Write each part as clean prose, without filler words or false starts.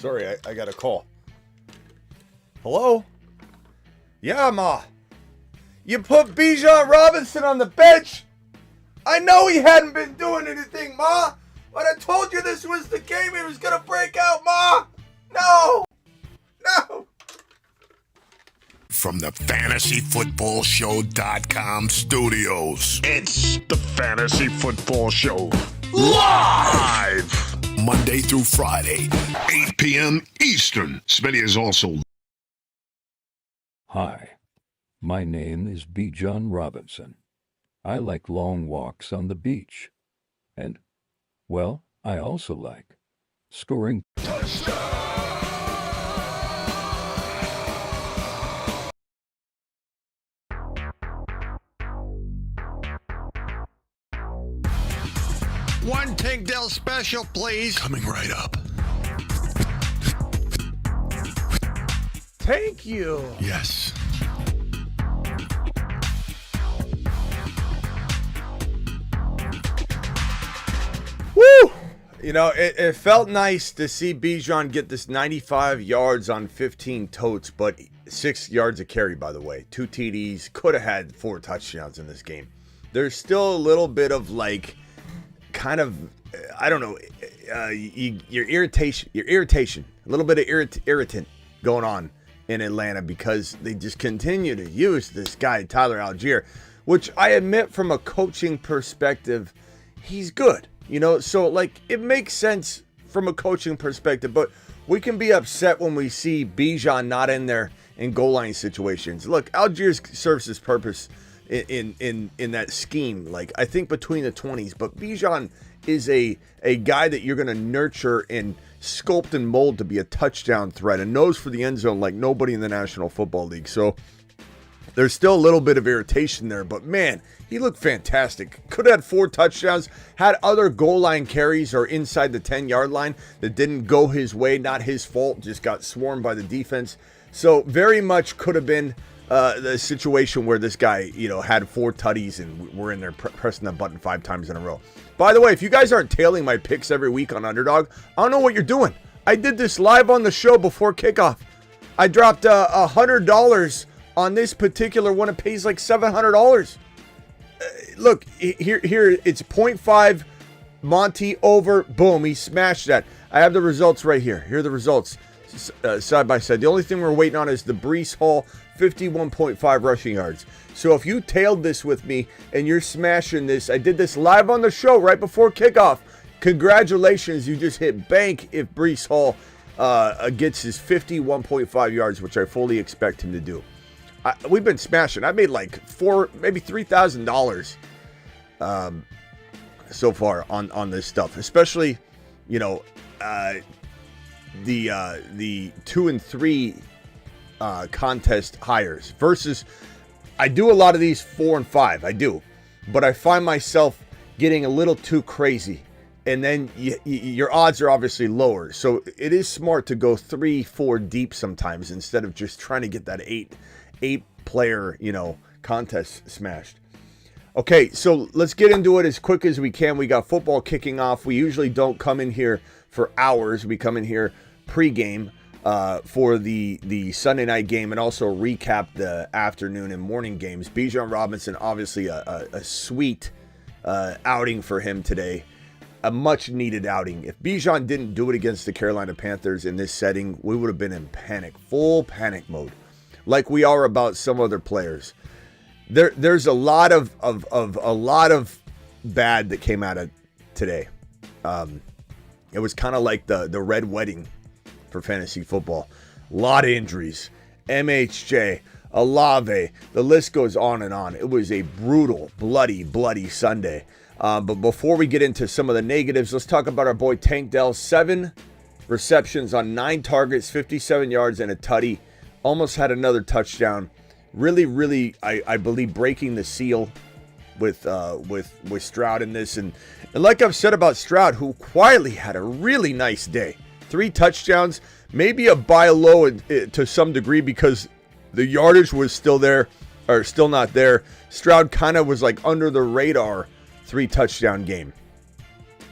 Sorry, I got a call. Hello? Yeah, Ma. You put Bijan Robinson on the bench? I know he hadn't been doing anything, Ma. But I told you this was the game he was going to break out, Ma. No. No. From the FantasyFootballShow.com studios, it's the Fantasy Football Show. Live! Monday through Friday, 8 p.m. Eastern. Smitty is also... Hi, my name is Bijan Robinson. I like long walks on the beach. And, well, I also like scoring touchdowns. One Tank Dell special, please. Coming right up. Thank you. Yes. Woo! You know, it felt nice to see Bijan get this 95 yards on 15 totes, but 6 yards a carry, by the way. 2 TDs. Could have had 4 touchdowns in this game. There's still a little bit of, like, kind of, I don't know, your irritation, a little bit of irritant going on in Atlanta because they just continue to use this guy, Tyler Algier, which I admit from a coaching perspective, he's good. You know, so like it makes sense from a coaching perspective, but we can be upset when we see Bijan not in there in goal line situations. Look, Algier serves his purpose in that scheme, like I think between the 20s, but Bijan is a guy that you're going to nurture and sculpt and mold to be a touchdown threat and nose for the end zone like nobody in the National Football League. So there's still a little bit of irritation there, but man, he looked fantastic. Could have had 4 touchdowns, had other goal line carries or inside the 10-yard line that didn't go his way, not his fault, just got swarmed by the defense. So very much could have been the situation where this guy, you know, had 4 tutties and we're in there pressing the button 5 times in a row. By the way, if you guys aren't tailing my picks every week on Underdog, I don't know what you're doing. I did this live on the show before kickoff. I dropped $100 on this particular one. It pays like $700. Look, here it's 0.5 Monty over. Boom, he smashed that. I have the results right here. Here are the results side by side. The only thing we're waiting on is the Breece Hall 51.5 rushing yards. So if you tailed this with me and you're smashing this, I did this live on the show right before kickoff. Congratulations, you just hit bank if Breece Hall gets his 51.5 yards, which I fully expect him to do. We've been smashing. I made like maybe $3,000 so far on this stuff, especially, you know, the 2 and 3 contest hires versus I do a lot of these 4 and 5. I do, but I find myself getting a little too crazy, and then your odds are obviously lower. So it is smart to go 3-4 deep sometimes instead of just trying to get that eight player, you know, contest smashed. Okay, so let's get into it as quick as we can. We got football kicking off. We usually don't come in here for hours. We come in here pregame for the Sunday night game and also recap the afternoon and morning games. Bijan Robinson, obviously a sweet outing for him today. A much needed outing. If Bijan didn't do it against the Carolina Panthers in this setting, we would have been in panic, full panic mode, like we are about some other players. There's a lot of bad that came out of today. It was kind of like the red wedding for fantasy football. A lot of injuries. MHJ, Olave, the list goes on and on. It was a brutal, bloody Sunday. But before we get into some of the negatives, let's talk about our boy Tank Dell. 7 receptions on 9 targets, 57 yards, and a tutty. Almost had another touchdown. Really, I believe breaking the seal with Stroud in this. And like I've said about Stroud, who quietly had a really nice day. 3 touchdowns, maybe a buy low to some degree because the yardage was still there, or still not there. Stroud kind of was like under the radar 3 touchdown game.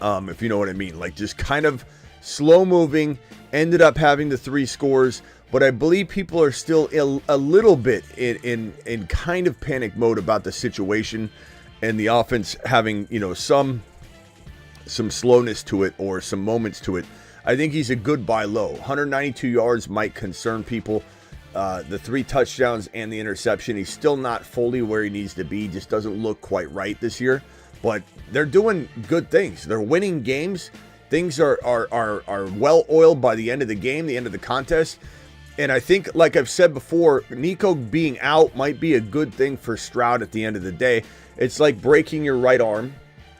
If you know what I mean. Like just kind of slow moving ended up having the 3 scores, but I believe people are still a little bit in kind of panic mode about the situation and the offense having, some slowness to it or some moments to it. I think he's a good buy low. 192 yards might concern people. The 3 touchdowns and the interception. He's still not fully where he needs to be. Just doesn't look quite right this year. But they're doing good things. They're winning games. Things are well oiled by the end of the game, the end of the contest. And I think, like I've said before, Nico being out might be a good thing for Stroud at the end of the day. It's like breaking your right arm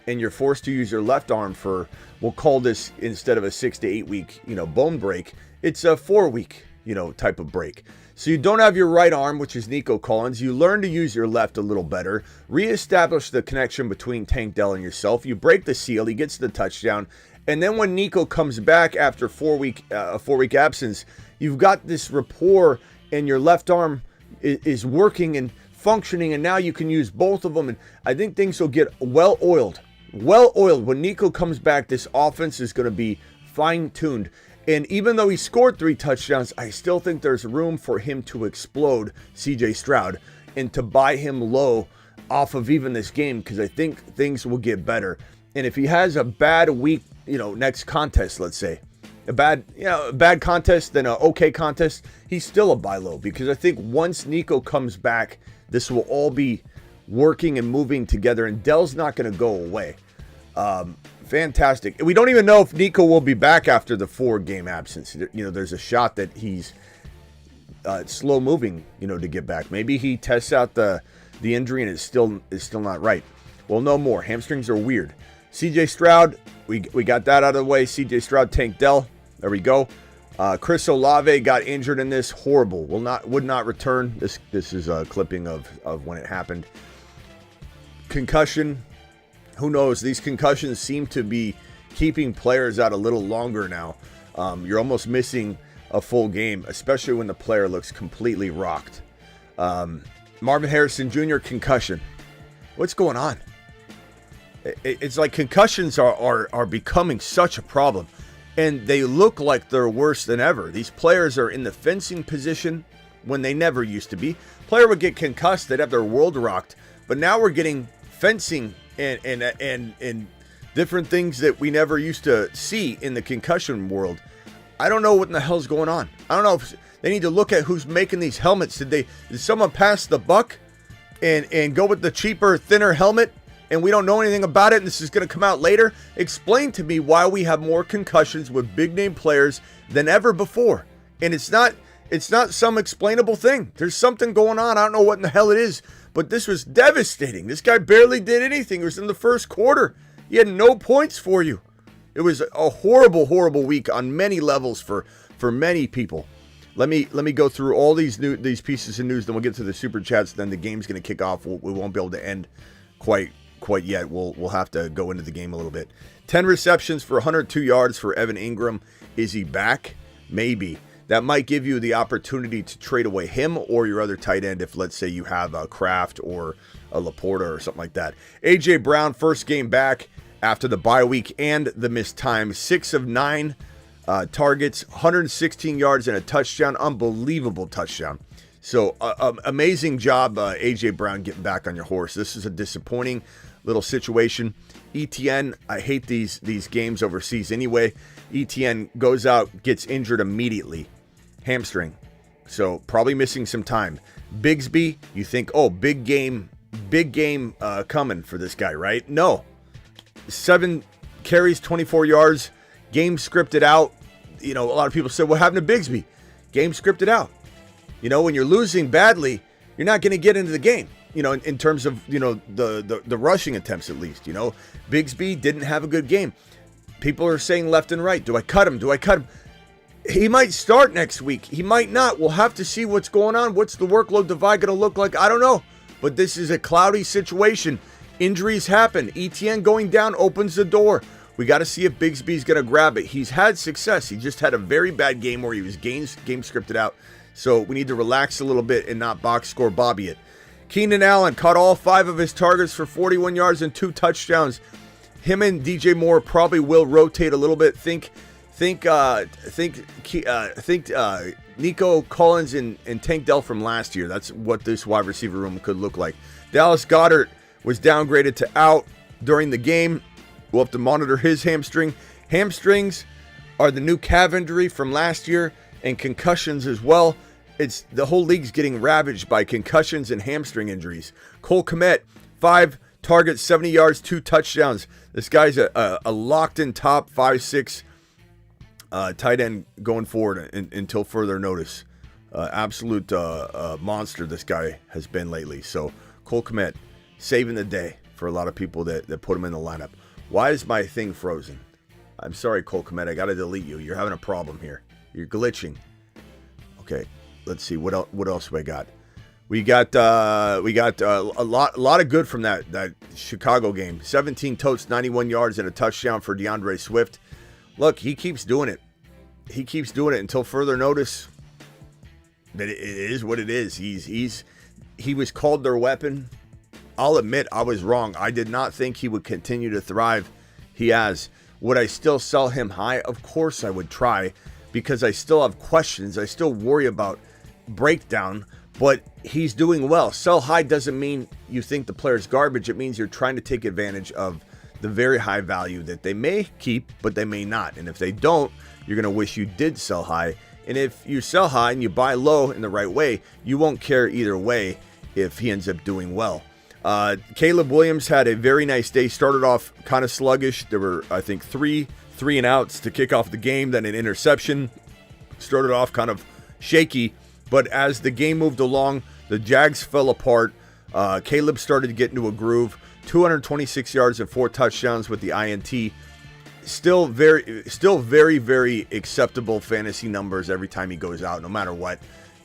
and you're forced to use your left arm for, we'll call this, instead of a 6 to 8 week, bone break, it's a 4 week, type of break. So you don't have your right arm, which is Nico Collins. You learn to use your left a little better, reestablish the connection between Tank Dell and yourself. You break the seal, he gets the touchdown. And then when Nico comes back after a 4 week absence, you've got this rapport and your left arm is working and functioning, and now you can use both of them. And I think things will get well oiled. When Nico comes back, this offense is going to be fine-tuned. And even though he scored 3 touchdowns, I still think there's room for him to explode CJ Stroud and to buy him low off of even this game, because I think things will get better. And if he has a bad week, next contest, let's say, a bad contest, then an okay contest, he's still a buy low, because I think once Nico comes back, this will all be working and moving together, and Dell's not going to go away. Fantastic. We don't even know if Nico will be back after the 4-game absence. There's a shot that he's slow moving, to get back. Maybe he tests out the injury and is still not right. We'll know more. Hamstrings are weird. CJ Stroud, we got that out of the way. CJ Stroud, Tank Dell. There we go. Chris Olave got injured in this. Horrible. Would not return. This is a clipping of when it happened. Concussion. Who knows? These concussions seem to be keeping players out a little longer now. You're almost missing a full game, especially when the player looks completely rocked. Marvin Harrison Jr., concussion. What's going on? It's like concussions are becoming such a problem, and they look like they're worse than ever. These players are in the fencing position when they never used to be. Player would get concussed, they'd have their world rocked, but now we're getting fencing and different things that we never used to see in the concussion world. I don't know what in the hell's going on. I don't know if they need to look at who's making these helmets. Did someone pass the buck and go with the cheaper, thinner helmet, and we don't know anything about it, and this is going to come out later? Explain to me why we have more concussions with big name players than ever before. And it's not some explainable thing. There's something going on. I don't know what in the hell it is, but this was devastating. This guy barely did anything. It was in the first quarter. He had no points for you. It was a horrible, horrible week on many levels for many people. Let me go through all these pieces of news, then we'll get to the super chats. Then the game's going to kick off. We won't be able to end quite yet. We'll have to go into the game a little bit. 10 receptions for 102 yards for Evan Ingram. Is he back? Maybe. That might give you the opportunity to trade away him or your other tight end if, let's say, you have a Kraft or a Laporta or something like that. A.J. Brown, first game back after the bye week and the missed time. 6 of 9 targets, 116 yards and a touchdown. Unbelievable touchdown. So amazing job, A.J. Brown, getting back on your horse. This is a disappointing little situation. ETN, I hate these games overseas anyway. ETN goes out, gets injured immediately. Hamstring. So probably missing some time. Bigsby, you think, oh, big game coming for this guy, right? No. 7 carries, 24 yards. Game scripted out. A lot of people said, what happened to Bigsby? Game scripted out. When you're losing badly, you're not going to get into the game. In terms of, the rushing attempts at least. Bigsby didn't have a good game. People are saying left and right, do I cut him? He might start next week. He might not. We'll have to see what's going on. What's the workload divide going to look like? I don't know. But this is a cloudy situation. Injuries happen. ETN going down opens the door. We got to see if Bigsby's going to grab it. He's had success. He just had a very bad game where he was game scripted out. So we need to relax a little bit and not box score Bobby it. Keenan Allen caught all 5 of his targets for 41 yards and 2 touchdowns. Him and DJ Moore probably will rotate a little bit. Think think Nico Collins and Tank Dell from last year. That's what this wide receiver room could look like. Dallas Goedert was downgraded to out during the game. We'll have to monitor his hamstring. Hamstrings are the new calf injury from last year, and concussions as well. It's the whole league's getting ravaged by concussions and hamstring injuries. Cole Kmet, 5 targets, 70 yards, 2 touchdowns. This guy's a locked-in top 5-6 tight end going forward until further notice. Absolute monster this guy has been lately. So Cole Kmet saving the day for a lot of people that put him in the lineup. Why is my thing frozen? I'm sorry, Cole Kmet. I got to delete you. You're having a problem here. You're glitching. Okay, let's see what else we got. We got a lot of good from that Chicago game. 17 totes, 91 yards, and a touchdown for DeAndre Swift. Look, he keeps doing it. He keeps doing it until further notice. That it is what it is. He was called their weapon. I'll admit I was wrong. I did not think he would continue to thrive. He has. Would I still sell him high? Of course I would try, because I still have questions. I still worry about breakdown, but he's doing well. Sell high doesn't mean you think the player's garbage. It means you're trying to take advantage of the very high value that they may keep, but they may not. And if they don't, you're going to wish you did sell high. And if you sell high and you buy low in the right way, you won't care either way if he ends up doing well. Caleb Williams had a very nice day. Started off kind of sluggish. There were, I think, three and outs to kick off the game, then an interception. Started off kind of shaky, but as the game moved along, the Jags fell apart. Caleb started to get into a groove. 226 yards and 4 touchdowns with the INT. Still very, very acceptable fantasy numbers every time he goes out, no matter what.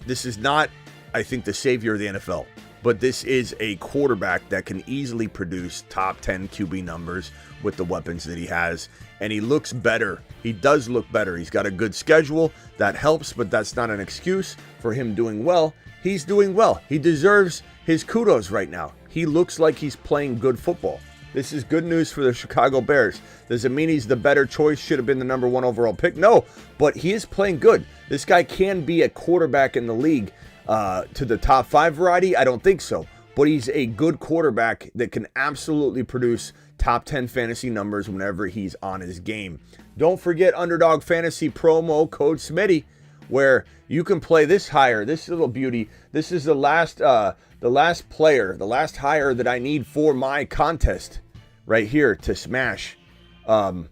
This is not, I think, the savior of the NFL. But this is a quarterback that can easily produce top 10 QB numbers with the weapons that he has. And he looks better. He does look better. He's got a good schedule. That helps, but that's not an excuse for him doing well. He's doing well. He deserves his kudos right now. He looks like he's playing good football. This is good news for the Chicago Bears. Does it mean he's the better choice? Should have been the number 1 overall pick? No, but he is playing good. This guy can be a quarterback in the league. To the top 5 variety, I don't think so. But he's a good quarterback that can absolutely produce top 10 fantasy numbers whenever he's on his game. Don't forget Underdog Fantasy promo code Smitty, where you can play this hire, this little beauty. This is the last player, the last hire that I need for my contest right here to smash. Oh,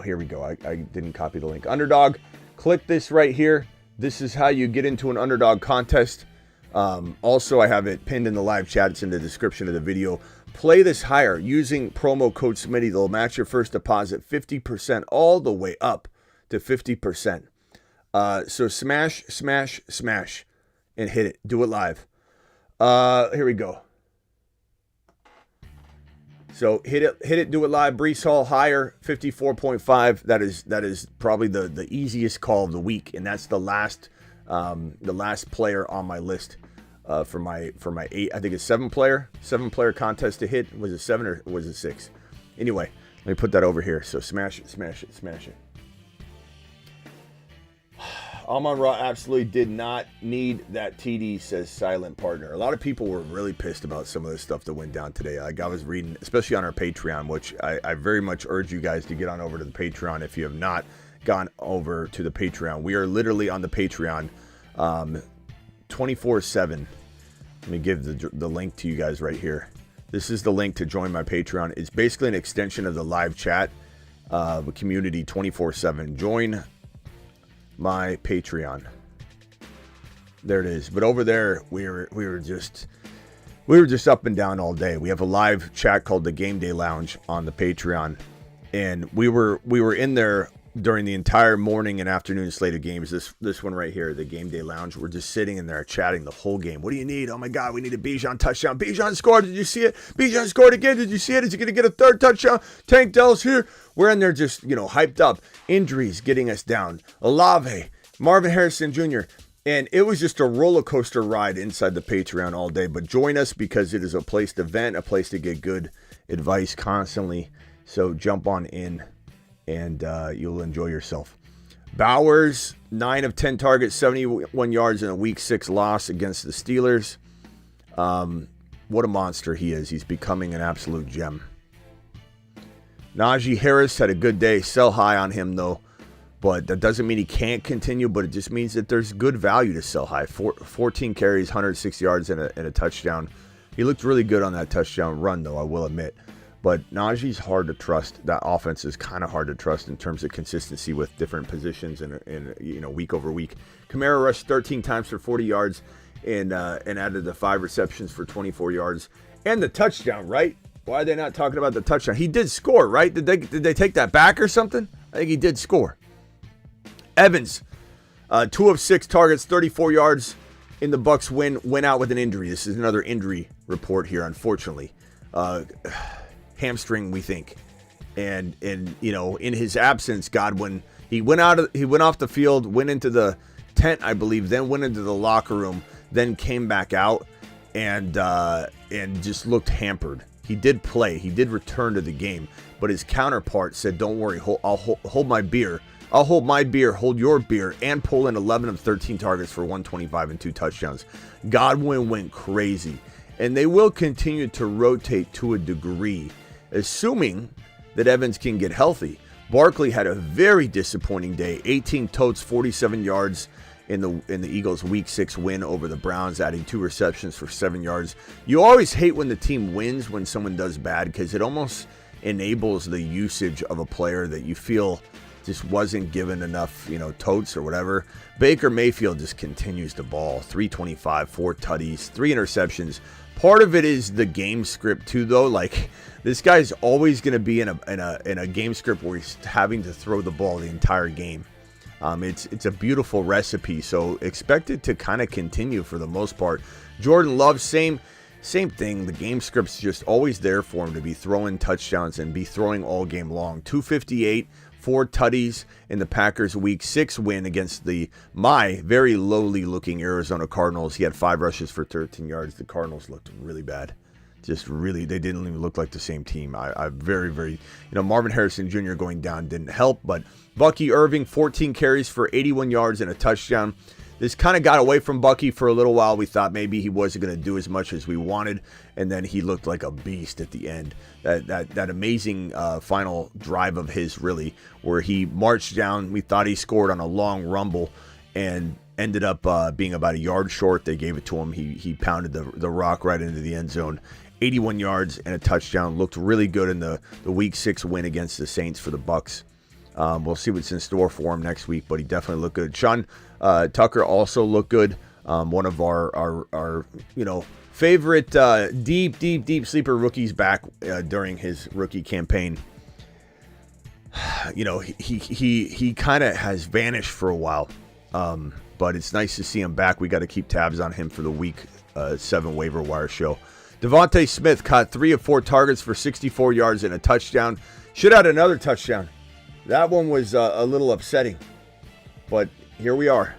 here we go. I didn't copy the link. Underdog, click this right here. This is how you get into an Underdog contest. Also, I have it pinned in the live chat. It's in the description of the video. Play this higher using promo code Smitty. They'll match your first deposit 50% all the way up to 50%. So smash, smash, smash, and hit it. Do it live. Here we go. So hit it, do it live. Brees Hall higher, 54.5. That is probably the easiest call of the week, and that's the last player on my list for my 8. I think it's 7 player contest to hit. Was it 7 or was it 6? Anyway, let me put that over here. So smash it, smash it, smash it. Amon-Ra absolutely did not need that TD, says Silent Partner. A lot of people were really pissed about some of the stuff that went down today. Like I was reading, especially on our Patreon, which I very much urge you guys to get on over to the Patreon if you have not gone over to the Patreon. We are literally on the Patreon 24/7. Let me give the link to you guys right here. This is the link to join my Patreon. It's basically an extension of the live chat community 24/7. Join my Patreon. There it is. But over there, we were just up and down all day. We have a live chat called the Game Day Lounge on the Patreon, and we were in there during the entire morning and afternoon slate of games. This one right here, the Game Day Lounge. We're just sitting in there chatting the whole game. What do you need? Oh my God, we need a Bijan touchdown. Bijan scored. Did you see it? Bijan scored again. Did you see it? Is he going to get a 3rd touchdown? Tank Dell's here. We're in there just, hyped up. Injuries getting us down. Olave, Marvin Harrison Jr. And it was just a roller coaster ride inside the Patreon all day. But join us because it is a place to vent, a place to get good advice constantly. So jump on in and you'll enjoy yourself. Bowers, 9 of 10 targets, 71 yards in a week 6 loss against the Steelers. What a monster he is. He's becoming an absolute gem. Najee Harris had a good day. Sell high on him, though. But that doesn't mean he can't continue, but it just means that there's good value to sell high. 14 carries, 106 yards, and a touchdown. He looked really good on that touchdown run, though, I will admit. But Najee's hard to trust. That offense is kind of hard to trust in terms of consistency with different positions and week over week. Kamara rushed 13 times for 40 yards and added the 5 receptions for 24 yards and the touchdown, right? Why are they not talking about the touchdown? He did score, right? Did they take that back or something? I think he did score. Evans, 2 of 6 targets, 34 yards in the Bucs win. Went out with an injury. This is another injury report here, unfortunately. Hamstring, we think, and in his absence, Godwin he went off the field, went into the tent, I believe, then went into the locker room, then came back out and just looked hampered. He did play, he did return to the game, but his counterpart said, "Don't worry, I'll hold my beer. I'll hold my beer, hold your beer," and pull in 11 of 13 targets for 125 and 2 touchdowns. Godwin went crazy, and they will continue to rotate to a degree, assuming that Evans can get healthy. Barkley had a very disappointing day. 18 totes, 47 yards in the Eagles' Week 6 win over the Browns, adding 2 receptions for 7 yards. You always hate when the team wins when someone does bad because it almost enables the usage of a player that you feel just wasn't given enough, totes or whatever. Baker Mayfield just continues to ball. 325, 4 tutties, 3 interceptions. Part of it is the game script too, though. Like, this guy's always going to be in a game script where he's having to throw the ball the entire game. It's a beautiful recipe, so expect it to kind of continue for the most part. Jordan Love, same thing. The game script's just always there for him to be throwing touchdowns and be throwing all game long. 258, 4 tutties in the Packers' Week 6 win against my very lowly looking Arizona Cardinals. He had 5 rushes for 13 yards. The Cardinals looked really bad. Just really, they didn't even look like the same team. I very, very, Marvin Harrison Jr. going down didn't help, but Bucky Irving, 14 carries for 81 yards and a touchdown. This kind of got away from Bucky for a little while. We thought maybe he wasn't going to do as much as we wanted, and then he looked like a beast at the end. That amazing final drive of his, really, where he marched down. We thought he scored on a long rumble and ended up being about a yard short. They gave it to him. He pounded the rock right into the end zone. 81 yards and a touchdown. Looked really good in the Week 6 win against the Saints for the Bucs. We'll see what's in store for him next week, but he definitely looked good. Sean Tucker also looked good. One of our favorite deep sleeper rookies back during his rookie campaign. He kind of has vanished for a while, but it's nice to see him back. We got to keep tabs on him for the Week 7 waiver wire show. Devontae Smith caught 3 of 4 targets for 64 yards and a touchdown. Should have had another touchdown. That one was a little upsetting, but here we are.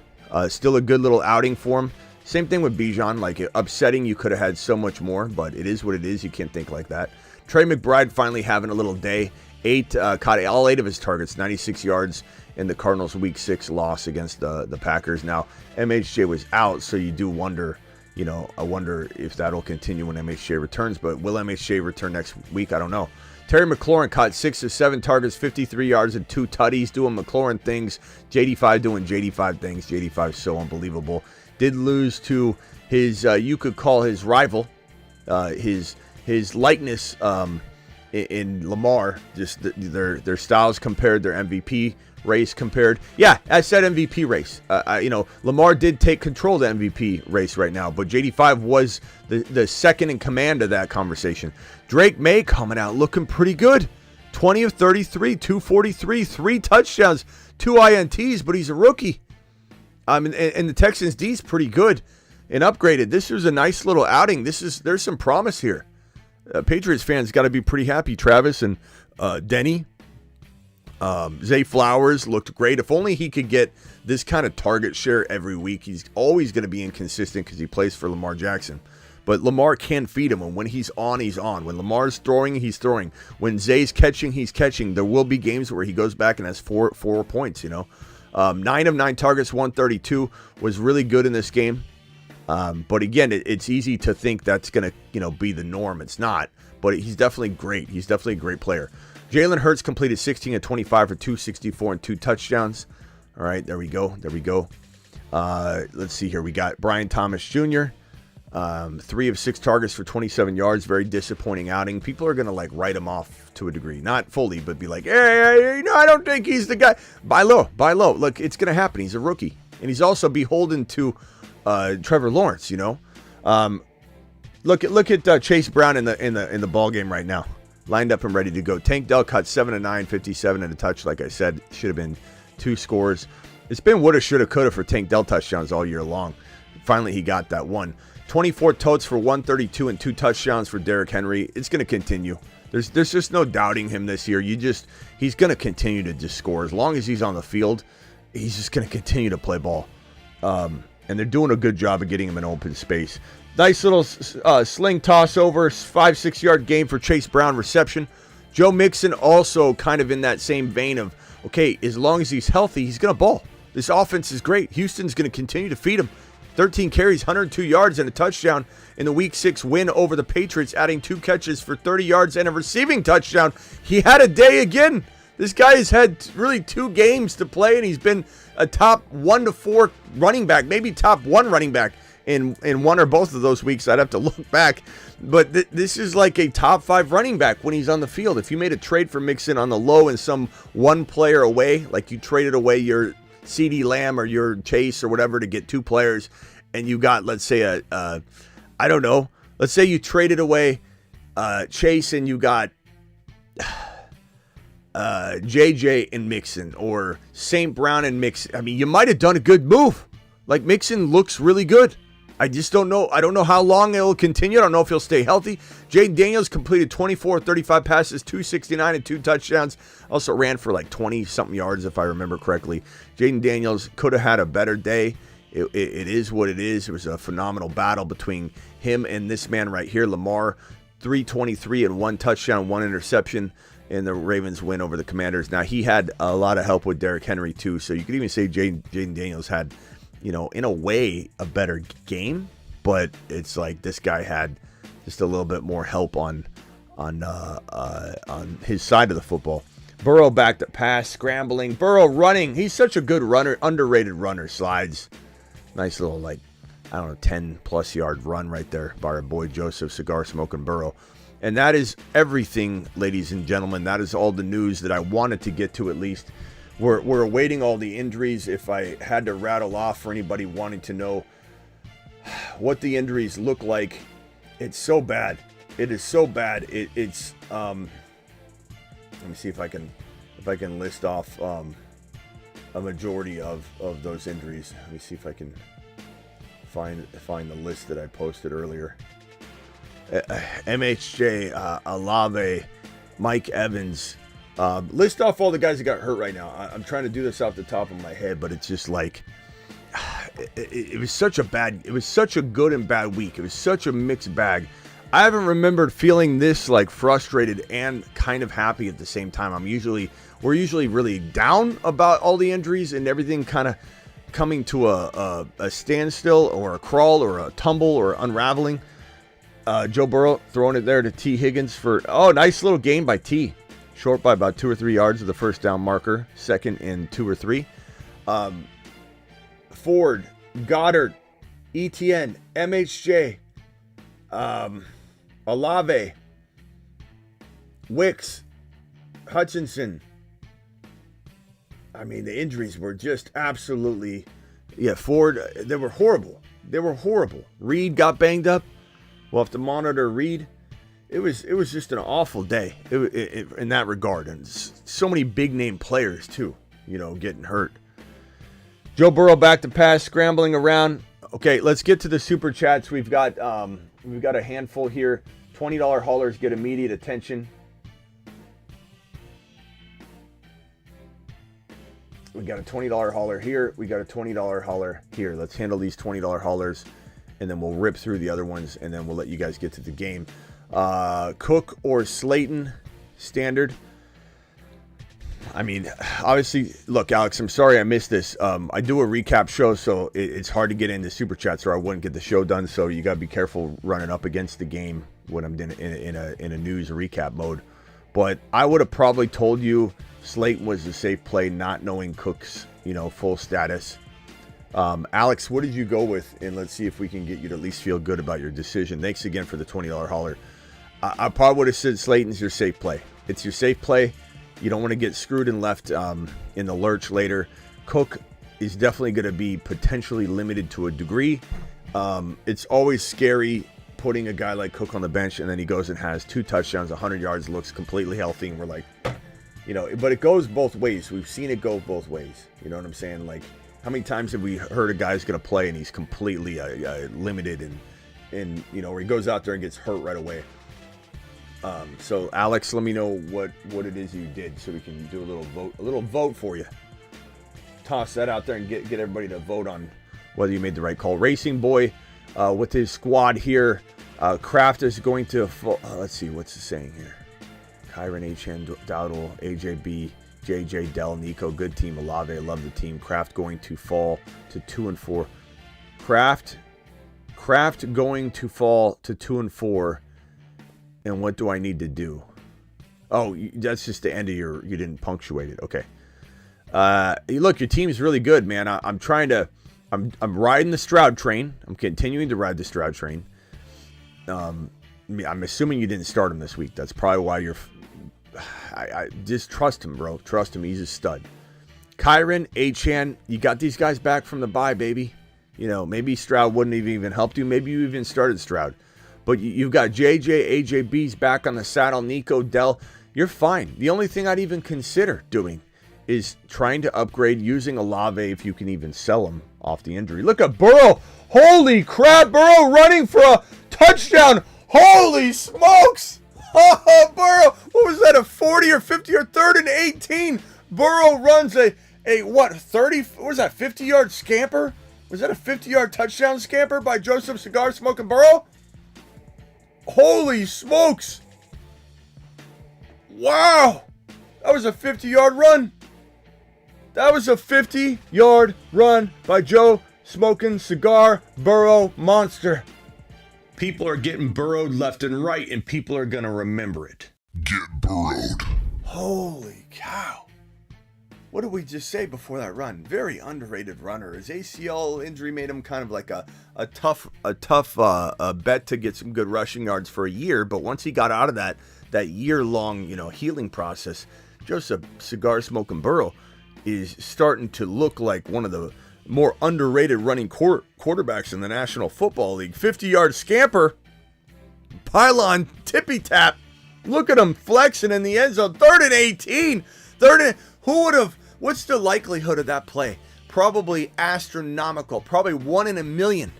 Still a good little outing for him. Same thing with Bijan, like upsetting. You could have had so much more, but it is what it is. You can't think like that. Trey McBride finally having a little day. Caught all 8 of his targets, 96 yards in the Cardinals' Week 6 loss against the Packers. Now, MHJ was out, so you do wonder, I wonder if that'll continue when MHJ returns, but will MHJ return next week? I don't know. Terry McLaurin caught 6 of 7 targets, 53 yards, and 2 tutties, doing McLaurin things. JD5 doing JD5 things. JD5 is so unbelievable. Did lose to his, you could call his rival, his likeness in Lamar. Just their styles compared, their MVP race compared. Yeah, I said MVP race. Lamar did take control of the MVP race right now, but JD5 was the second in command of that conversation. Drake May coming out looking pretty good. 20 of 33, 243, 3 touchdowns, 2 INTs, but he's a rookie. And the Texans D's pretty good and upgraded. This was a nice little outing. There's some promise here. Patriots fans got to be pretty happy. Travis and Denny. Zay Flowers looked great. If only he could get this kind of target share every week. He's always going to be inconsistent because he plays for Lamar Jackson. But Lamar can feed him, and when he's on, he's on. When Lamar's throwing, he's throwing. When Zay's catching, he's catching. There will be games where he goes back and has four points, 9 of 9 targets, 132, was really good in this game. But again, it's easy to think that's going to, be the norm. It's not, but he's definitely great. He's definitely a great player. Jalen Hurts completed 16 of 25 for 264 and 2 touchdowns. All right, there we go. Let's see here. We got Brian Thomas Jr., 3 of 6 targets for 27 yards. Very disappointing outing. People are going to write him off to a degree. Not fully, but be like, hey, I don't think he's the guy. Buy low. Look, it's going to happen. He's a rookie. And he's also beholden to Trevor Lawrence, Look at Chase Brown in the ball game right now. Lined up and ready to go. Tank Dell caught 7 of 9, 57 and a touch. Like I said, should have been 2 scores. It's been woulda, shoulda, coulda for Tank Dell touchdowns all year long. Finally, he got that one. 24 totes for 132 and 2 touchdowns for Derrick Henry. It's going to continue. There's just no doubting him this year. He's going to continue to just score. As long as he's on the field, he's just going to continue to play ball. And they're doing a good job of getting him in open space. Nice little sling toss over, 5-6 yard gain for Chase Brown reception. Joe Mixon also kind of in that same vein of, okay, as long as he's healthy, he's going to ball. This offense is great. Houston's going to continue to feed him. 13 carries, 102 yards, and a touchdown in the Week 6 win over the Patriots, adding 2 catches for 30 yards and a receiving touchdown. He had a day again. This guy has had really 2 games to play, and he's been a top 1 to 4 running back, maybe top 1 running back in one or both of those weeks. I'd have to look back. But this is like a top 5 running back when he's on the field. If you made a trade for Mixon on the low and some one player away, like you traded away your CeeDee Lamb or your Chase or whatever to get 2 players, and you got, let's say, I don't know, let's say you traded away Chase and you got JJ and Mixon, or St. Brown and Mixon. I mean, you might have done a good move. Like, Mixon looks really good. I just don't know. I don't know how long it will continue. I don't know if he'll stay healthy. Jaden Daniels completed 24 35 passes, 269 and 2 touchdowns. Also ran for like 20-something yards, if I remember correctly. Jaden Daniels could have had a better day. It is what it is. It was a phenomenal battle between him and this man right here, Lamar. 323 and 1 touchdown, 1 interception in the Ravens win over the Commanders. Now, he had a lot of help with Derrick Henry, too. So you could even say Jaden Daniels had, in a way, a better game, but it's like this guy had just a little bit more help on his side of the football. Burrow back to pass, scrambling. Burrow running. He's such a good runner, underrated runner. Slides. Nice little, 10-plus yard run right there by our boy Joseph Cigar Smoking Burrow. And that is everything, ladies and gentlemen. That is all the news that I wanted to get to, at least. We're awaiting all the injuries. If I had to rattle off for anybody wanting to know what the injuries look like, it's so bad. It is so bad. It's let me see if I can list off a majority of those injuries. Let me see if I can find the list that I posted earlier. MHJ, Alave, Mike Evans. List off all the guys that got hurt right now. I'm trying to do this off the top of my head, but it's just like it was such a good and bad week. It was such a mixed bag. I haven't remembered feeling this frustrated and kind of happy at the same time. We're usually really down about all the injuries and everything kind of coming to a standstill or a crawl or a tumble or unraveling. Joe Burrow throwing it there to T. Higgins for nice little gain by T. Short by about 2 or 3 yards of the first down marker. Second and 2 or 3. Ford, Goddard, ETN, MHJ, Alave, Wicks, Hutchinson. I mean, the injuries were just absolutely, Ford, they were horrible. Reed got banged up. We'll have to monitor Reed. It was just an awful day in that regard. And so many big name players too, getting hurt. Joe Burrow back to pass, scrambling around. Okay, let's get to the super chats. We've got a handful here. $20 haulers get immediate attention. We got a $20 hauler here. We got a $20 hauler here. Let's handle these $20 haulers, and then we'll rip through the other ones, and then we'll let you guys get to the game. Cook or Slayton, standard. I mean, obviously, look, Alex, I'm sorry I missed this. I do a recap show, so it's hard to get into Super Chats or I wouldn't get the show done, so you got to be careful running up against the game when I'm in a news recap mode. But I would have probably told you Slayton was a safe play, not knowing Cook's, full status. Alex, what did you go with? And let's see if we can get you to at least feel good about your decision. Thanks again for the $20 hauler. I probably would have said Slayton's your safe play. It's your safe play. You don't want to get screwed and left in the lurch later. Cook is definitely going to be potentially limited to a degree. It's always scary putting a guy like Cook on the bench and then he goes and has 2 touchdowns, 100 yards, looks completely healthy, and we're like, but it goes both ways. We've seen it go both ways. You know what I'm saying? Like, how many times have we heard a guy's going to play and he's completely limited and where he goes out there and gets hurt right away? So Alex, let me know what it is you did so we can do a little vote for you. Toss that out there and get everybody to vote on whether you made the right call. Racing Boy with his squad here. Kraft is going to let's see what's it saying here. Kyron, H.N. Dowdle, AJB, JJ, Dell, Nico, good team. Olave, love the team. Kraft going to fall to 2-4. Kraft going to fall to 2-4. And what do I need to do? Oh, that's just the end of you didn't punctuate it. Okay. Look, your team's really good, man. I'm riding the Stroud train. I'm continuing to ride the Stroud train. I'm assuming you didn't start him this week. That's probably why I just trust him, bro. Trust him. He's a stud. Kyron, Achan, you got these guys back from the bye, baby. Maybe Stroud wouldn't have even helped you. Maybe you even started Stroud. But you've got JJ, AJB's back on the saddle, Nico, Dell. You're fine. The only thing I'd even consider doing is trying to upgrade using Olave if you can even sell him off the injury. Look at Burrow. Holy crap, Burrow running for a touchdown. Holy smokes. Oh, Burrow. What was that, a 40 or 50 or 3rd and 18? Burrow runs a 30, what was that, 50-yard scamper? Was that a 50-yard touchdown scamper by Joseph Cigar Smoking Burrow? Holy smokes! Wow! That was a 50-yard run. That was a 50-yard run by Joe Smoking Cigar Burrow Monster. People are getting burrowed left and right, and people are going to remember it. Get burrowed. Holy cow. What did we just say before that run? Very underrated runner. His ACL injury made him kind of like a tough bet to get some good rushing yards for a year. But once he got out of that year-long, healing process, Joseph Cigar Smoking Burrow is starting to look like one of the more underrated running quarterbacks in the National Football League. 50-yard scamper, pylon, tippy-tap. Look at him flexing in the end zone. 3rd and 18. Who would have... What's the likelihood of that play? Probably astronomical. Probably 1 in a million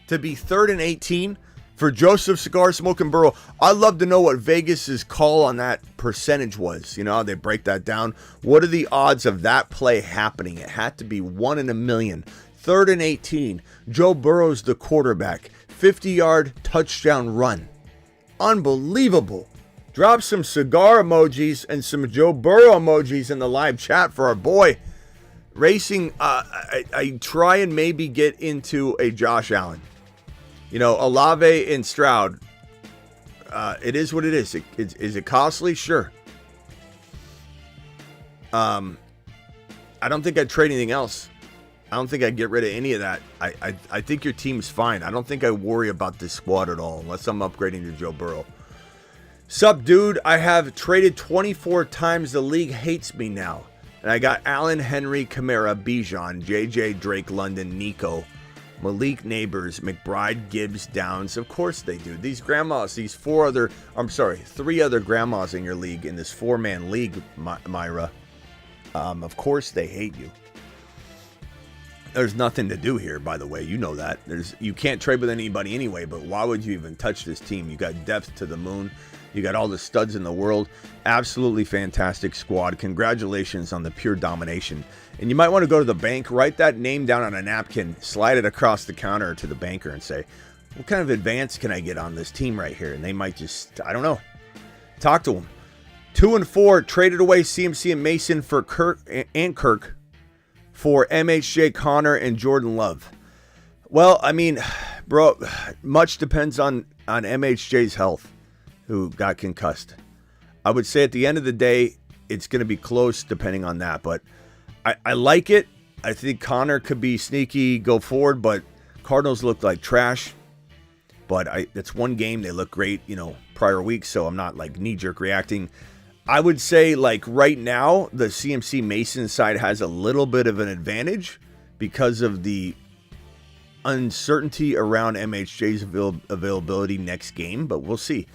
to be 3rd and 18 for Joseph Cigar Smoking Burrow. I'd love to know what Vegas's call on that percentage was. How they break that down. What are the odds of that play happening? It had to be 1 in a million. 3rd and 18. Joe Burrow's the quarterback. 50-yard touchdown run. Unbelievable. Drop some cigar emojis and some Joe Burrow emojis in the live chat for our boy. Racing, I try and maybe get into a Josh Allen. Olave and Stroud. It is what it is. Is it costly? Sure. I don't think I'd trade anything else. I don't think I'd get rid of any of that. I think your team's fine. I don't think I worry about this squad at all unless I'm upgrading to Joe Burrow. Sup, dude? I have traded 24 times. The league hates me now. And I got Allen, Henry, Kamara, Bijan, JJ, Drake, London, Nico, Malik, Neighbors, McBride, Gibbs, Downs. Of course they do. These grandmas, three other grandmas in your league, in this 4-man league, Myra. Of course they hate you. There's nothing to do here, by the way. You know that. You can't trade with anybody anyway, but why would you even touch this team? You got depth to the moon. You got all the studs in the world. Absolutely fantastic squad. Congratulations on the pure domination. And you might want to go to the bank, write that name down on a napkin, slide it across the counter to the banker and say, what kind of advance can I get on this team right here? And they might just, I don't know, talk to them. 2 and 4 traded away CMC and Mason for Kirk for MHJ, Connor, and Jordan Love. Well, I mean, bro, much depends on MHJ's health, who got concussed. I would say at the end of the day, it's going to be close depending on that. But I like it. I think Connor could be sneaky, go forward, but Cardinals look like trash. But it's one game. They look great, prior week, so I'm not like knee-jerk reacting. I would say, like, right now, the CMC Mason side has a little bit of an advantage because of the uncertainty around MHJ's availability next game, but we'll see.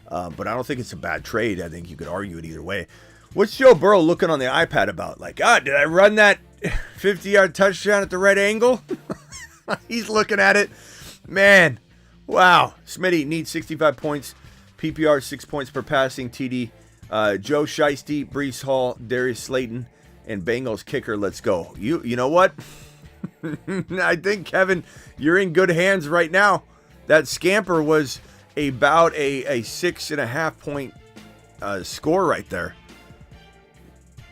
But I don't think it's a bad trade. I think you could argue it either way. What's Joe Burrow looking on the iPad about? Like, did I run that 50-yard touchdown at the right angle? He's looking at it. Man, wow. Smitty needs 65 points. PPR 6 points per passing TD. Joe Shiesty, Brees Hall, Darius Slayton, and Bengals kicker. Let's go. You know what? I think, Kevin, you're in good hands right now. That scamper was about a 6.5 point score right there.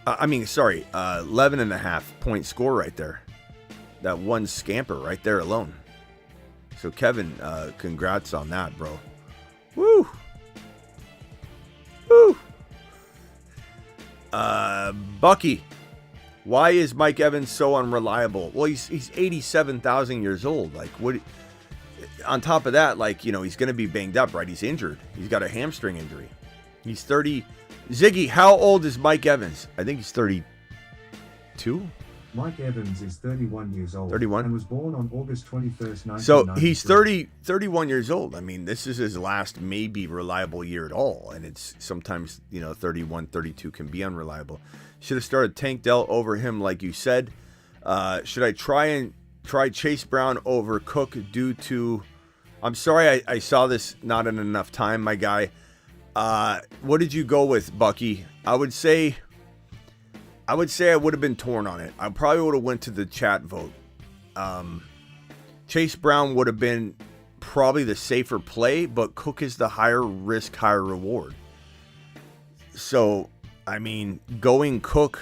11.5 point score right there. That one scamper right there alone. So, Kevin, congrats on that, bro. Woo! Woo! Bucky, why is Mike Evans so unreliable? Well, he's 87,000 years old. Like, what? On top of that, like, he's going to be banged up, right? He's injured. He's got a hamstring injury. He's 30. Ziggy, how old is Mike Evans? I think he's 32. Mike Evans is 31 years old 31? and was born on August 21st, 1993. So he's 31 years old. I mean, this is his last maybe reliable year at all. And it's sometimes, 31, 32 can be unreliable. Should have started Tank Dell over him, like you said. Should I try Chase Brown over Cook due to... I'm sorry I saw this not in enough time, my guy. What did you go with, Bucky? I would say I would have been torn on it. I probably would have went to the chat vote. Chase Brown would have been probably the safer play, but Cook is the higher risk, higher reward. So, I mean, going Cook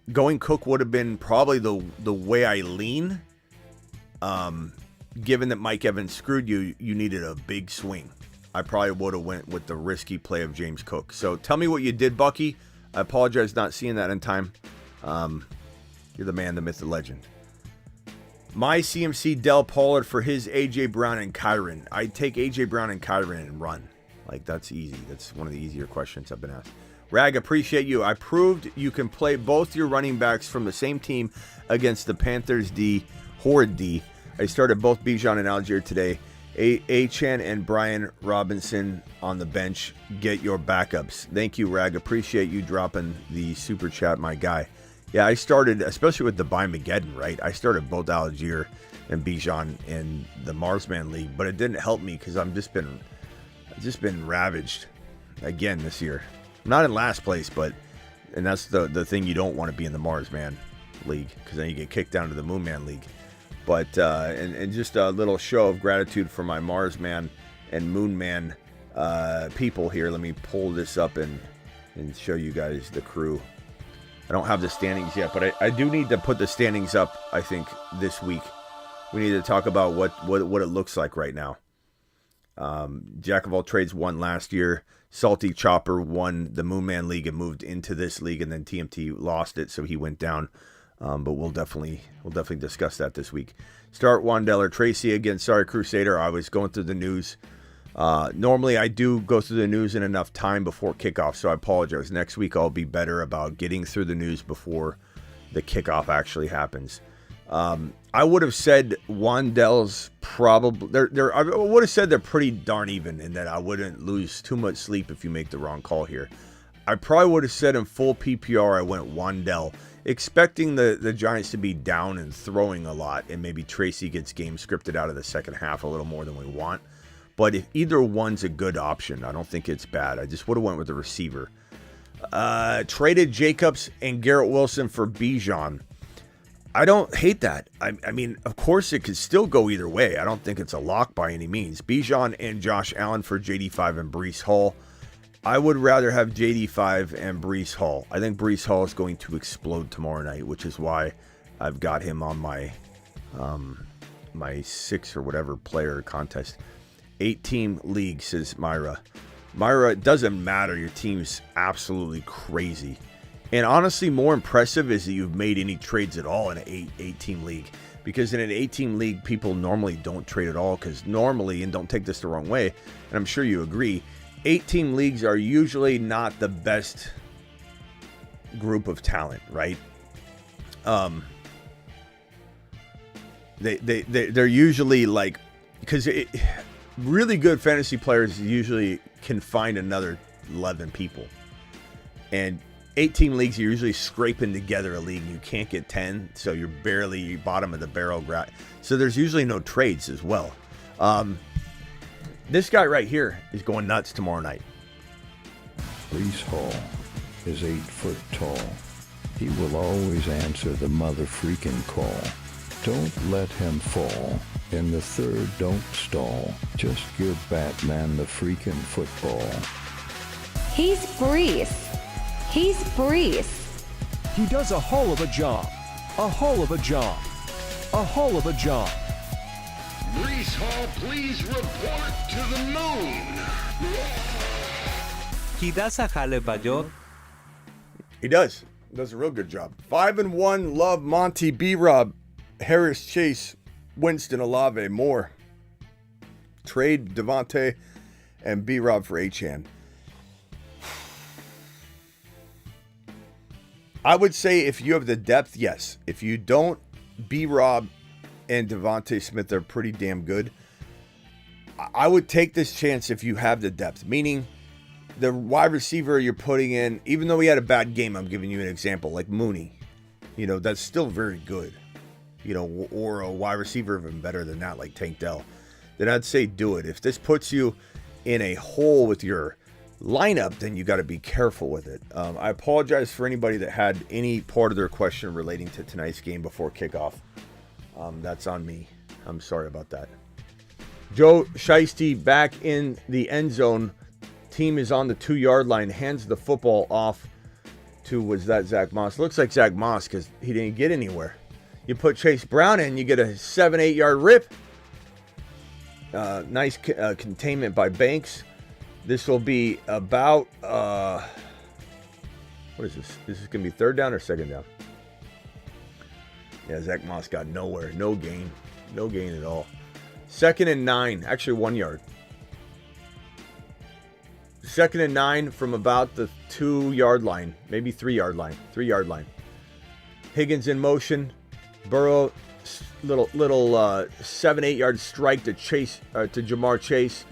would have been probably the way I lean. Given that Mike Evans screwed you, you needed a big swing. I probably would have went with the risky play of James Cook. So tell me what you did, Bucky. I apologize not seeing that in time. You're the man, the myth, the legend. My CMC Dell Pollard for his A.J. Brown and Kyron. I'd take A.J. Brown and Kyron and run. Like, that's easy. That's one of the easier questions I've been asked. Rag, appreciate you. I proved you can play both your running backs from the same team against the Panthers D, Horrid D. I started both Bijan and Algier today. A-Chan and Brian Robinson on the bench. Get your backups. Thank you, Rag. Appreciate you dropping the super chat, my guy. Yeah, I started, especially with the By-Mageddon, right? I started both Algier and Bijan in the Marsman League, but it didn't help me because I've just been ravaged again this year. I'm not in last place, and that's the thing, you don't want to be in the Marsman League because then you get kicked down to the Moonman League. But and just a little show of gratitude for my Marsman and Moonman people here. Let me pull this up and show you guys the crew. I don't have the standings yet, but I do need to put the standings up, I think, this week. We need to talk about what it looks like right now. Jack of all trades won last year. Salty Chopper won the Moonman League and moved into this league, and then TMT lost it, so he went down. But we'll definitely discuss that this week. Start Wandeller Tracy again. Sorry, Crusader. I was going through the news. Normally, I do go through the news in enough time before kickoff, so I apologize. Next week, I'll be better about getting through the news before the kickoff actually happens. I would have said Wandel's probably... I would have said they're pretty darn even, and that I wouldn't lose too much sleep if you make the wrong call here. I probably would have said in full PPR I went Wandell, expecting the Giants to be down and throwing a lot, and maybe Tracy gets game scripted out of the second half a little more than we want. But if either one's a good option, I don't think it's bad. I just would have went with the receiver. Traded Jacobs and Garrett Wilson for Bijan. I don't hate that. I mean, of course, it could still go either way. I don't think it's a lock by any means. Bijan and Josh Allen for JD5 and Brees Hall. I would rather have JD5 and Breece Hall. I think Breece Hall is going to explode tomorrow night, which is why I've got him on my my 6 or whatever player contest. 8-team league, says Myra. Myra, it doesn't matter. Your team's absolutely crazy. And honestly, more impressive is that you've made any trades at all in an 8-team league. Because in an 8-team league, people normally don't trade at all. Because normally, and don't take this the wrong way, and I'm sure you agree, 8-team leagues are usually not the best group of talent, right? They're usually like, because really good fantasy players usually can find another 11 people, and 8-team leagues, you're usually scraping together a league. You can't get 10, so you're barely bottom of the barrel. So there's usually no trades as well. This guy right here is going nuts tomorrow night. Breece Hall is 8 foot tall. He will always answer the mother freaking call. Don't let him fall. In the third, don't stall. Just give Batman the freaking football. He's Breece. He's Breece. He does a hell of a job. A hell of a job. A hell of a job. Breece Hall, please report to the moon. He does a hell of a job. He does. He does a real good job. 5-1, Love, Monty, B-Rob, Harris, Chase, Winston, Olave, Moore. Trade Devontae and B-Rob for H-Han. I would say if you have the depth, yes. If you don't, B-Rob and Devontae Smith are pretty damn good. I would take this chance if you have the depth, meaning the wide receiver you're putting in, even though he had a bad game, I'm giving you an example, like Mooney. You know, that's still very good. You know, or a wide receiver even better than that, like Tank Dell. Then I'd say do it. If this puts you in a hole with your lineup, then you got to be careful with it. I apologize for anybody that had any part of their question relating to tonight's game before kickoff. That's on me. I'm sorry about that. Joe Shiesty back in the end zone. Team is on the 2-yard line. Hands the football off to, was that Zach Moss? Looks like Zach Moss because he didn't get anywhere. You put Chase Brown in, you get a 7-8 yard rip. Nice containment by Banks. This will be about, what is this? This is going to be third down or second down? Yeah, Zach Moss got nowhere. No gain. No gain at all. 2nd and 9. Actually, 1 yard. 2nd and 9 from about the 2-yard line. Maybe 3-yard line. 3-yard line. Higgins in motion. Burrow, little 7-8 yard strike to Chase, to Jamar Chase.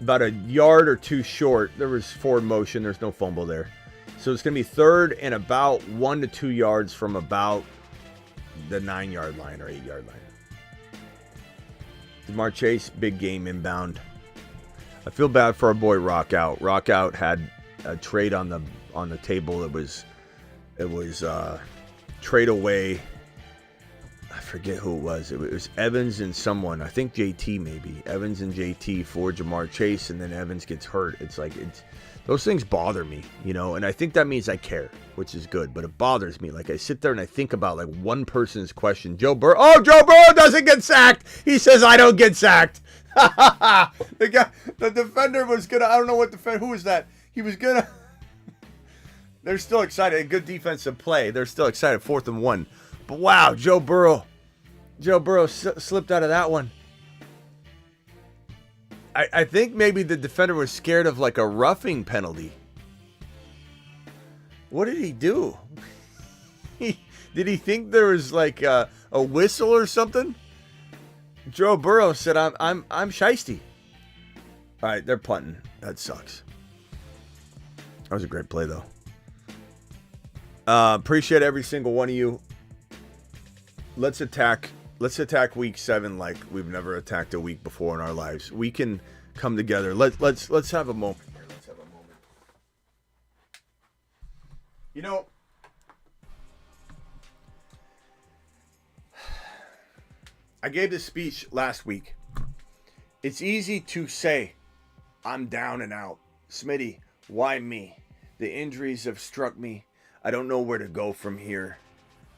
About a yard or two short. There was forward motion. There's no fumble there. So it's going to be 3rd and about 1 to 2 yards from about the 9-yard line or 8-yard line. Jamar Chase, big game inbound. I feel bad for our boy Rockout. Rockout had a trade on the table. It was trade away. I forget who it was. It was Evans and someone. I think JT maybe. Evans and JT for Jamar Chase, and then Evans gets hurt. It's like those things bother me, you know, and I think that means I care, which is good, but it bothers me. Like I sit there and I think about like one person's question. Joe Burrow. Oh, Joe Burrow doesn't get sacked. He says I don't get sacked. The defender was gonna. I don't know what defender. Who was that? He was gonna. They're still excited. A good defensive play. They're still excited. 4th and 1. But wow, Joe Burrow slipped out of that one. I think maybe the defender was scared of like a roughing penalty. What did he do? Did he think there was like a whistle or something? Joe Burrow said, "I'm shiesty." All right, they're punting. That sucks. That was a great play though. Appreciate every single one of you. Let's attack week 7 like we've never attacked a week before in our lives. We can come together. Let's have a moment here. Let's have a moment. You know, I gave this speech last week. It's easy to say I'm down and out. Smitty, Why me? The injuries have struck me. I don't know where to go from here.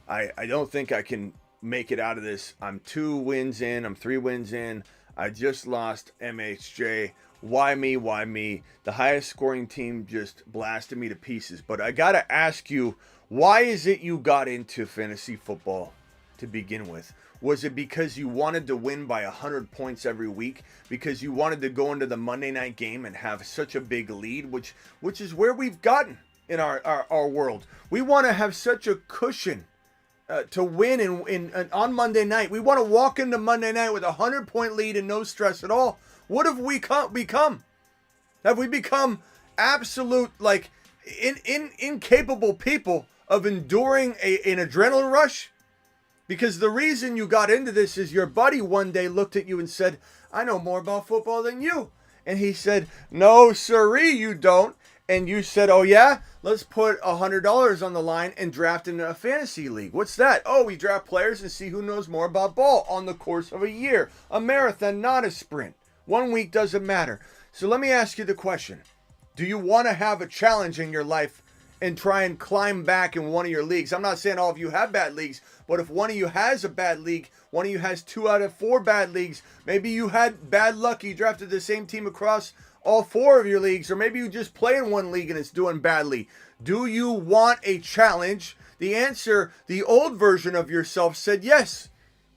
I don't think I can make it out of this. I'm 2 wins in. I'm 3 wins in. I just lost MHJ. Why me? Why me? The highest scoring team just blasted me to pieces. But I got to ask you, why is it you got into fantasy football to begin with? Was it because you wanted to win by 100 points every week? Because you wanted to go into the Monday night game and have such a big lead, which is where we've gotten in our world. We want to have such a cushion to win on Monday night. We want to walk into Monday night with a 100-point lead and no stress at all. What have we become? Have we become absolute, like, incapable people of enduring an adrenaline rush? Because the reason you got into this is your buddy one day looked at you and said, I know more about football than you. And he said, no, sirree, you don't. And you said, oh, yeah? Let's put $100 on the line and draft in a fantasy league. What's that? Oh, we draft players and see who knows more about ball on the course of a year. A marathon, not a sprint. 1 week doesn't matter. So let me ask you the question. Do you want to have a challenge in your life and try and climb back in one of your leagues? I'm not saying all of you have bad leagues, but if one of you has a bad league, one of you has 2 out of 4 bad leagues, maybe you had bad luck, you drafted the same team across all 4 of your leagues, or maybe you just play in one league and it's doing badly. Do you want a challenge? The answer, the old version of yourself said yes.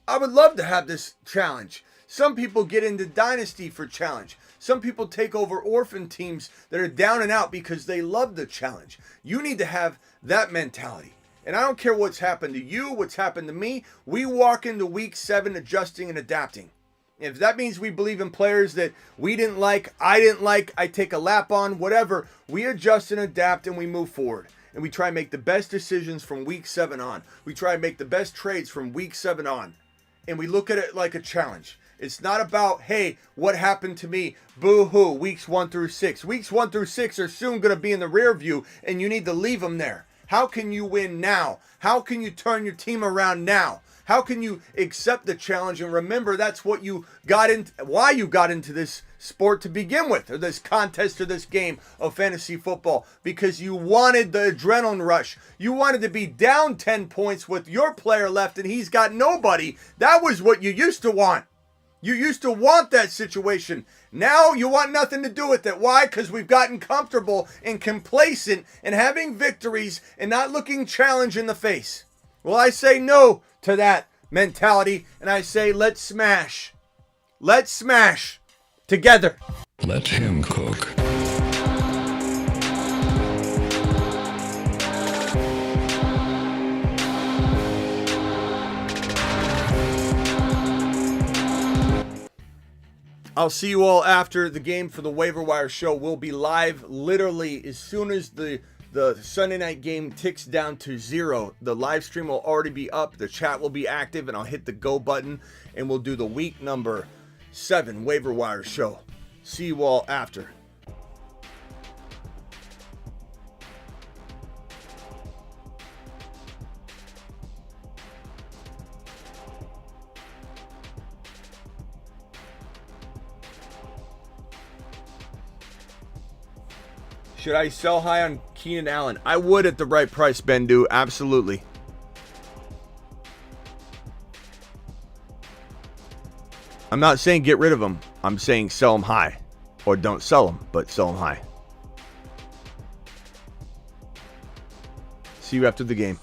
I would love to have this challenge. Some people get into Dynasty for challenge. Some people take over orphan teams that are down and out because they love the challenge. You need to have that mentality. And I don't care what's happened to you, what's happened to me. We walk into week 7 adjusting and adapting. If that means we believe in players that we didn't like, I take a lap on, whatever, we adjust and adapt and we move forward. And we try and make the best decisions from week 7 on. We try and make the best trades from week 7 on. And we look at it like a challenge. It's not about, hey, what happened to me? Boo-hoo, weeks 1 through 6. Weeks 1 through 6 are soon going to be in the rear view, and you need to leave them there. How can you win now? How can you turn your team around now? How can you accept the challenge and remember that's what you got into, why you got into this sport to begin with, or this contest or this game of fantasy football? Because you wanted the adrenaline rush. You wanted to be down 10 points with your player left and he's got nobody. That was what you used to want. You used to want that situation. Now you want nothing to do with it. Why? Because we've gotten comfortable and complacent and having victories and not looking challenge in the face. Well, I say no to that mentality, and I say let's smash. Let's smash together. Let him cook. I'll see you all after the game for the waiver wire show. We'll be live literally as soon as the Sunday night game ticks down to 0. The live stream will already be up. The chat will be active, and I'll hit the go button, and we'll do the week number 7 waiver wire show. See you all after. Should I sell high on Keenan Allen? I would at the right price, Bendu. Absolutely. I'm not saying get rid of him. I'm saying sell him high. Or don't sell him, but sell him high. See you after the game.